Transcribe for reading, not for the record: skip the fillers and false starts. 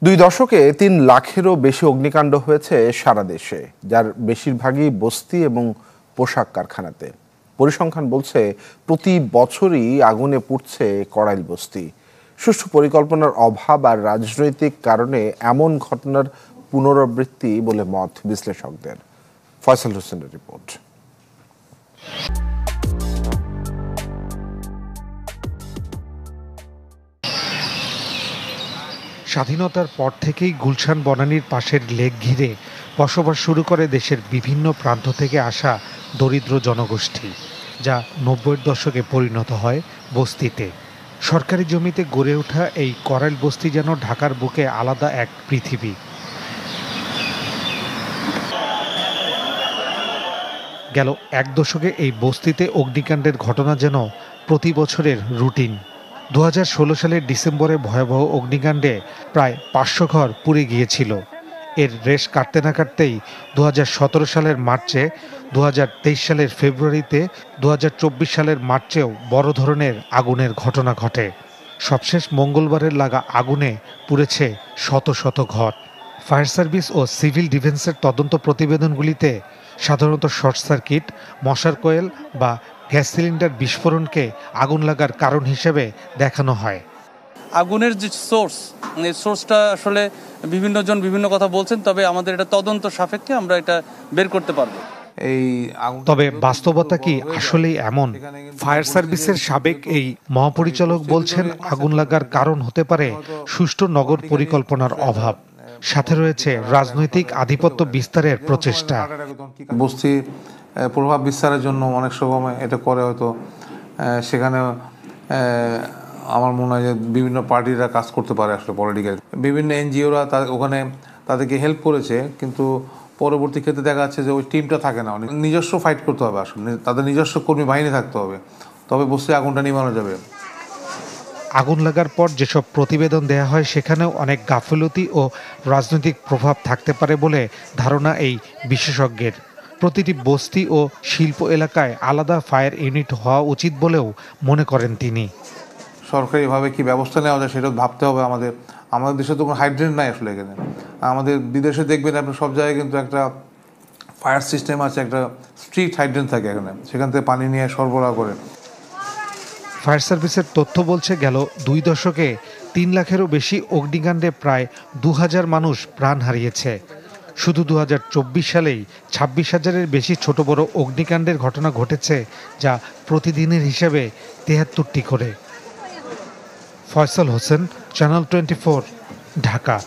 দুই দশকে ৩ লাখেরও বেশি অগ্নিকাণ্ড হয়েছে সারা দেশে, যার বেশিরভাগই বস্তি এবং পোশাক কারখানাতে। পরিসংখ্যান বলছে প্রতি বছরই আগুনে পুড়ছে কড়াইল বস্তি। সুষ্ঠু পরিকল্পনার অভাব আর রাজনৈতিক কারণে এমন ঘটনার পুনরাবৃত্তি বলে মত বিশ্লেষকদের। ফয়সাল হোসেনের রিপোর্ট। স্বাধীনতার পর থেকেই গুলশান বনানীর পাশের লেক ঘিরে বসবাস শুরু করে দেশের বিভিন্ন প্রান্ত থেকে আসা দরিদ্র জনগোষ্ঠী, যা ৯০-এর দশকে পরিণত হয় বস্তিতে। সরকারি জমিতে গড়ে ওঠা এই করাইল বস্তি যেন ঢাকার বুকে আলাদা এক পৃথিবী। গেল এক দশকে এই বস্তিতে অগ্নিকাণ্ডের ঘটনা যেন প্রতি বছরের রুটিন। ২০১৬ সালের ডিসেম্বরে ভয়াবহ অগ্নিকাণ্ডে প্রায় ৫০০ ঘর পুড়ে গিয়েছিল। এর রেশ কাটতে না কাটতেই ২০১৭ সালের মার্চে, ২০২৩ সালের ফেব্রুয়ারিতে, ২০২৪ সালের মার্চেও বড় ধরনের আগুনের ঘটনা ঘটে। সবশেষ মঙ্গলবারের লাগা আগুনে পুড়েছে শত শত ঘর। ফায়ার সার্ভিস ও সিভিল ডিফেন্সের তদন্ত প্রতিবেদনগুলিতে সাধারণত শর্ট সার্কিট, মশার কয়েল বা গ্যাস সিলিন্ডার বিস্ফোরণকে আগুন লাগার কারণ হিসেবে দেখানো হয়। আগুনের যে সোর্সটা আসলে বিভিন্ন জন বিভিন্ন কথা বলছেন, তবে আমাদের এটা তদন্ত সাপেক্ষে আমরা এটা বের করতে পারবো। তবে বাস্তবতা কি আসলেই এমন? ফায়ার সার্ভিসের সাবেক এই মহাপরিচালক বলছেন, আগুন লাগার কারণ হতে পারে সুষ্ঠু নগর পরিকল্পনার অভাব, সাথে রয়েছে রাজনৈতিক আধিপত্য বিস্তারের প্রচেষ্টা। বস্তি প্রভাব বিস্তারের জন্য অনেক সময় এটা করে, হয়তো সেখানে আমার মনে হয় যে বিভিন্ন পার্টিরা কাজ করতে পারে, আসলে পলিটিক্যাল বিভিন্ন এনজিওরা ওখানে তাদেরকে হেল্প করেছে, কিন্তু পরবর্তী ক্ষেত্রে দেখা যাচ্ছে যে ওই টিমটা থাকে না। নিজস্ব ফাইট করতে হবে, আসলে তাদের নিজস্ব কর্মী বাহিনী থাকতে হবে, তবে বস্তি আগুনটা নিভানো যাবে। আগুন লাগার পর যেসব প্রতিবেদন দেয়া হয় সেখানেও অনেক গাফিলতি ও রাজনৈতিক প্রভাব থাকতে পারে বলে ধারণা এই বিশেষজ্ঞের। প্রতিটি বস্তি ও শিল্প এলাকায় আলাদা ফায়ার ইউনিট হওয়া উচিত বলেও মনে করেন তিনি। সরকারিভাবে কি ব্যবস্থা নেওয়া যায় সেটা ভাবতে হবে। আমাদের দেশে তো কোনো হাইড্রেন্ট নাই আসলে এখানে। আমাদের বিদেশে দেখবেন আপনি সব জায়গায় কিন্তু একটা ফায়ার সিস্টেম আছে, একটা স্ট্রিট হাইড্রেন্ট থাকে এখানে, সেখান থেকে পানি নিয়ে সরবরাহ করে। ফায়ার সার্ভিসের তথ্য বলছে, গেল ২ দশকে ৩ লাখেরও বেশি অগ্নিকাণ্ডে প্রায় ২,০০০ মানুষ প্রাণ হারিয়েছে। শুধু ২০২৪ সালেই ২৬,০০০-এর বেশি ছোট বড় অগ্নিকাণ্ডের ঘটনা ঘটেছে, যা প্রতিদিনের হিসেবে ৭৩টি করে। ফয়সাল হোসেন, চ্যানেল 24, ঢাকা।